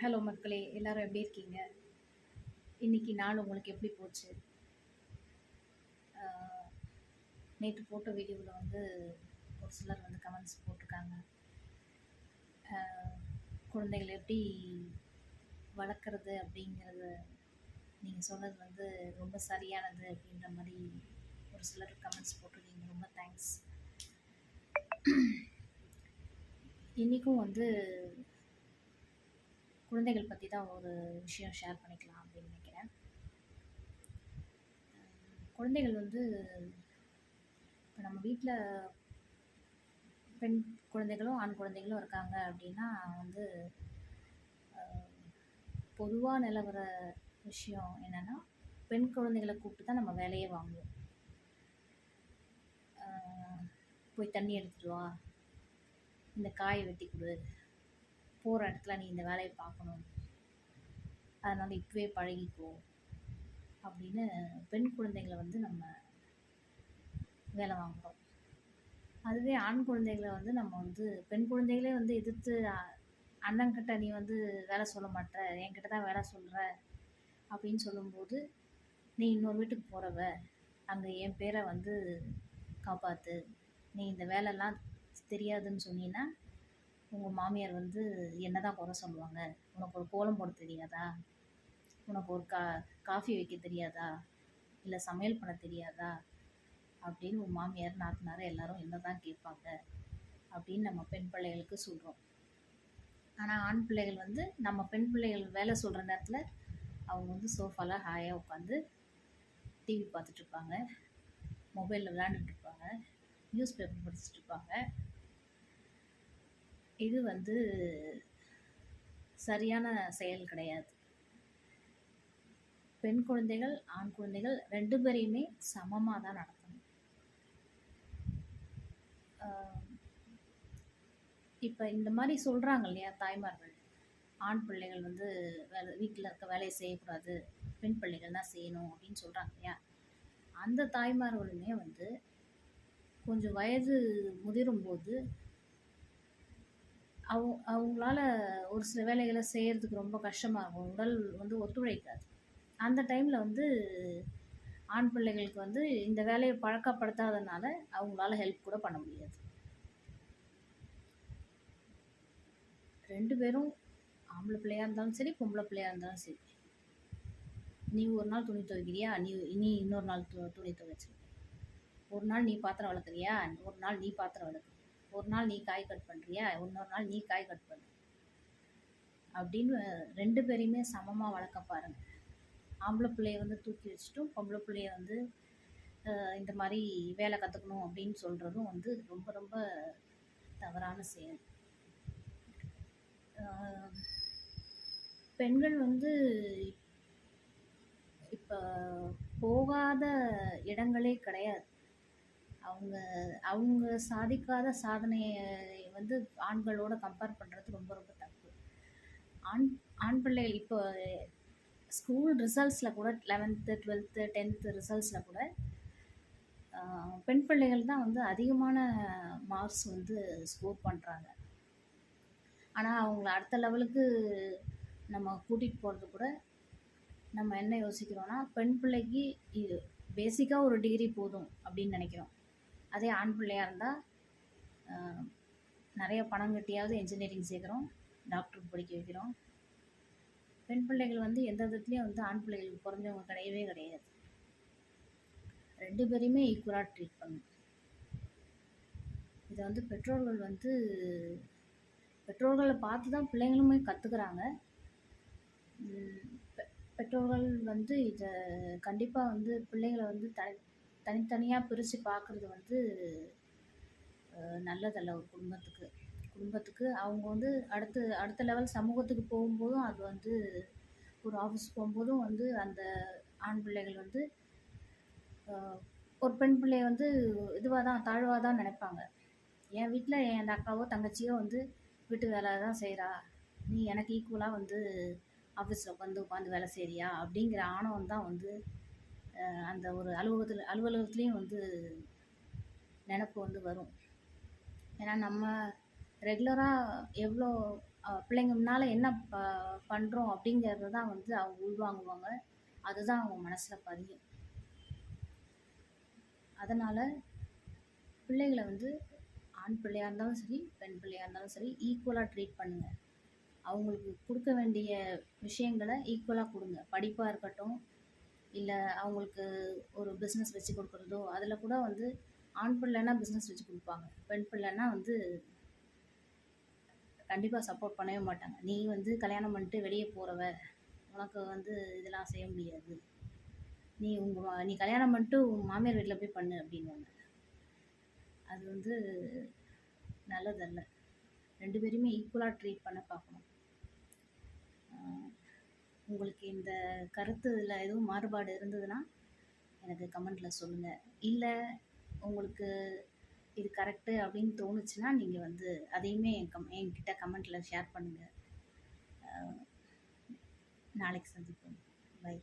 Hello மக்களே, எல்லாரும் எப்படி இருக்கீங்க? இன்னைக்கு நாள் உங்களுக்கு எப்படி போச்சு? நேற்று போட்ட வீடியோவில் வந்து ஒரு சிலர் வந்து கமெண்ட்ஸ் போட்டிருக்காங்க. குழந்தைகளை எப்படி வளர்க்குறது அப்படிங்கிறது நீங்கள் சொன்னது வந்து ரொம்ப சரியானது அப்படின்ற மாதிரி ஒரு சிலர் கமெண்ட்ஸ் போட்டிருக்கீங்க. ரொம்ப தேங்க்ஸ். இன்றைக்கும் வந்து குழந்தைகள் பற்றி தான் ஒரு விஷயம் ஷேர் பண்ணிக்கலாம் அப்படின்னு நினைக்கிறேன். குழந்தைகள் வந்து இப்போ நம்ம வீட்டில் பெண் குழந்தைகளும் ஆண் குழந்தைகளும் இருக்காங்க அப்படின்னா வந்து பொதுவாக நிலவர விஷயம் என்னென்னா, பெண் குழந்தைகளை கூப்பிட்டு தான் நம்ம வேலையே வாங்குவோம். போய் தண்ணி எடுத்துகிட்டு வா, இந்த காயை வெட்டி கொடு, போகிற இடத்துல நீ இந்த வேலையை பார்க்கணும், அதனால் இப்போவே பழகிக்கோ அப்படின்னு பெண் குழந்தைகளை வந்து நம்ம வேலை வாங்குகிறோம். அதுவே ஆண் குழந்தைகளை வந்து நம்ம வந்து பெண் குழந்தைகளே வந்து எதிர்த்து அண்ணன்கிட்ட நீ வந்து வேலை சொல்ல மாட்ட, என்கிட்ட தான் வேலை சொல்கிற அப்படின்னு சொல்லும்போது, நீ இன்னொரு வீட்டுக்கு போகிறவ, அங்கே என் பேரை வந்து காப்பாற்று, நீ இந்த வேலைலாம் தெரியாதுன்னு சொன்னீன்னா உங்கள் மாமியார் வந்து என்ன தான் குறை சொல்லுவாங்க, உனக்கு ஒரு கோலம் போட தெரியாதா, உனக்கு ஒரு காஃபி வைக்க தெரியாதா, இல்லை சமையல் பண்ண தெரியாதா அப்படின்னு உன் மாமியார் நாத்தனார் எல்லாரும் என்ன தான் கேட்பாங்க அப்படின்னு நம்ம பெண் பிள்ளைகளுக்கு சொல்கிறோம். ஆனால் ஆண் பிள்ளைகள் வந்து நம்ம பெண் பிள்ளைகள் வேலை சொல்கிற நேரத்தில் அவங்க வந்து சோஃபாவில் ஹாயாக உட்காந்து டிவி பார்த்துட்ருப்பாங்க, மொபைலில் விளையாண்டுட்ருப்பாங்க, நியூஸ் பேப்பர் படிச்சுட்ருப்பாங்க. இது வந்து சரியான செயல் கிடையாது. பெண் குழந்தைகள் ஆண் குழந்தைகள் 2 பேரையுமே சமமாக தான் நடத்தணும். இப்போ இந்த மாதிரி சொல்கிறாங்க இல்லையா தாய்மார்கள், ஆண் பிள்ளைகள் வந்து வீட்டில் இருக்க வேலையை செய்யக்கூடாது, பெண் பிள்ளைகள் தான் செய்யணும் அப்படின்னு சொல்கிறாங்க இல்லையா. அந்த தாய்மார்களுமே வந்து கொஞ்சம் வயது முதிரும்போது அவங்களால ஒரு சில வேலைகளை செய்கிறதுக்கு ரொம்ப கஷ்டமாக இருக்கும், உடல் வந்து ஒத்துழைக்காது. அந்த டைமில் வந்து ஆண் பிள்ளைகளுக்கு வந்து இந்த வேலையை பழக்கப்படுத்தாதனால அவங்களால ஹெல்ப் கூட பண்ண முடியாது. 2 பேரும் ஆம்பளை பிள்ளையாக இருந்தாலும் சரி, பொம்பளை பிள்ளையாக இருந்தாலும் சரி, நீ ஒரு நாள் துணி துவைக்கிறியா, நீ இன்னொரு நாள் துணி துவைச்சிரு, ஒரு நாள் நீ பாத்திரம் வளர்க்குறியா, ஒரு நாள் நீ பாத்திரம் வளர்க்குற, ஒரு நாள் நீ காய் கட் பண்ணுறியா, இன்னொரு நாள் நீ காய் கட் பண்ணு அப்படின்னு 2 பேரையுமே சமமாக வளர்க்க பாருங்கள். ஆம்பளை பிள்ளைய வந்து தூக்கி வச்சுட்டும் பொம்பளை பிள்ளைய வந்து இந்த மாதிரி வேலை கற்றுக்கணும் அப்படின்னு சொல்கிறதும் வந்து ரொம்ப ரொம்ப தவறான செயல். பெண்கள் வந்து இப்போ போகாத இடங்களே கிடையாது. அவங்க சாதிக்காத சாதனையை வந்து ஆண்களோட கம்பேர் பண்ணுறது ரொம்ப ரொம்ப தப்பு. ஆண் பிள்ளைகள் இப்போ ஸ்கூல் ரிசல்ட்ஸில் கூட 11th 12th 10th ரிசல்ட்ஸில் கூட பெண் பிள்ளைகள் தான் வந்து அதிகமான மார்க்ஸ் வந்து ஸ்கோர் பண்ணுறாங்க. ஆனால் அவங்கள அடுத்த லெவலுக்கு நம்ம கூட்டிகிட்டு போகிறது கூட நம்ம என்ன யோசிக்கிறோன்னா, பெண் பிள்ளைக்கு இது பேசிக்காக ஒரு டிகிரி போதும் அப்படின்னு நினைக்கிறோம். அதே ஆண் பிள்ளையாக இருந்தால் நிறைய பணம் கட்டியாவது இன்ஜினியரிங் சேர்க்குறோம், டாக்டருக்கு படிக்க வைக்கிறோம். பெண் பிள்ளைகள் வந்து எந்த விதத்துலேயும் வந்து ஆண் பிள்ளைகளுக்கு குறைஞ்சவங்க கிடையவே கிடையாது. 2 பேரையுமே ஈக்குவலாக ட்ரீட் பண்ணணும். இதை வந்து பெற்றோர்களை பார்த்து தான் பிள்ளைங்களுமே கற்றுக்குறாங்க. பெற்றோர்கள் வந்து இதை கண்டிப்பாக வந்து பிள்ளைகளை வந்து தனித்தனியாக பிரித்து பார்க்குறது வந்து நல்லதல்ல. ஒரு குடும்பத்துக்கு அவங்க வந்து அடுத்த லெவல் சமூகத்துக்கு போகும்போதும், அது வந்து ஒரு ஆஃபீஸ் போகும்போதும் வந்து அந்த ஆண் பிள்ளைகள் வந்து ஒரு பெண் பிள்ளையை வந்து தாழ்வாக தான் நினைப்பாங்க. என் வீட்டில் என் அக்காவோ தங்கச்சியோ வந்து வீட்டு வேலை தான் செய்கிறா, நீ எனக்கு ஈக்குவலாக வந்து ஆஃபீஸில் உட்காந்து வேலை செய்கிறியா அப்படிங்கிற ஆணவம் தான் வந்து அந்த ஒரு அலுவலகத்துலேயும் வந்து நினப்பு வந்து வரும். ஏன்னா நம்ம ரெகுலராக எவ்வளோ பிள்ளைங்க முன்னால் என்ன பண்ணுறோம் அப்படிங்கிறத தான் வந்து அவங்க உள்வாங்குவாங்க. அதுதான் அவங்க மனசில் பதியும். அதனால் பிள்ளைகளை வந்து ஆண் பிள்ளையாக இருந்தாலும் சரி, பெண் பிள்ளையாக இருந்தாலும் சரி, ஈக்குவலாக ட்ரீட் பண்ணுங்கள். அவங்களுக்கு கொடுக்க வேண்டிய விஷயங்களை ஈக்குவலாக கொடுங்க. படிப்பாக இருக்கட்டும், இல்லை அவங்களுக்கு ஒரு பிஸ்னஸ் வச்சு கொடுக்குறதோ, அதில் கூட வந்து ஆண் பிள்ளைன்னா பிஸ்னஸ் வச்சு கொடுப்பாங்க. பெண் பிள்ளைன்னா வந்து கண்டிப்பாக சப்போர்ட் பண்ணவே மாட்டாங்க. நீ வந்து கல்யாணம் பண்ணிட்டு வெளியே போகிறவ, உனக்கு வந்து இதெல்லாம் செய்ய முடியாது, நீ கல்யாணம் பண்ணிட்டு உன் மாமியார் வீட்டில் போய் பண்ணு அப்படின்வாங்க. அது வந்து நல்லதல்ல. 2 பேருமே ஈக்குவலாக ட்ரீட் பண்ண பார்க்கணும். உங்களுக்கு இந்த கருத்துல எதுவும் மாறுபாடு இருந்ததுன்னா எனக்கு கமெண்ட்டில் சொல்லுங்கள். இல்லை உங்களுக்கு இது கரெக்டு அப்படின்னு தோணுச்சுன்னா நீங்கள் வந்து அதையுமே என்கிட்ட கமெண்ட்டில் ஷேர் பண்ணுங்கள். நாளைக்கு சந்திப்போம். பை.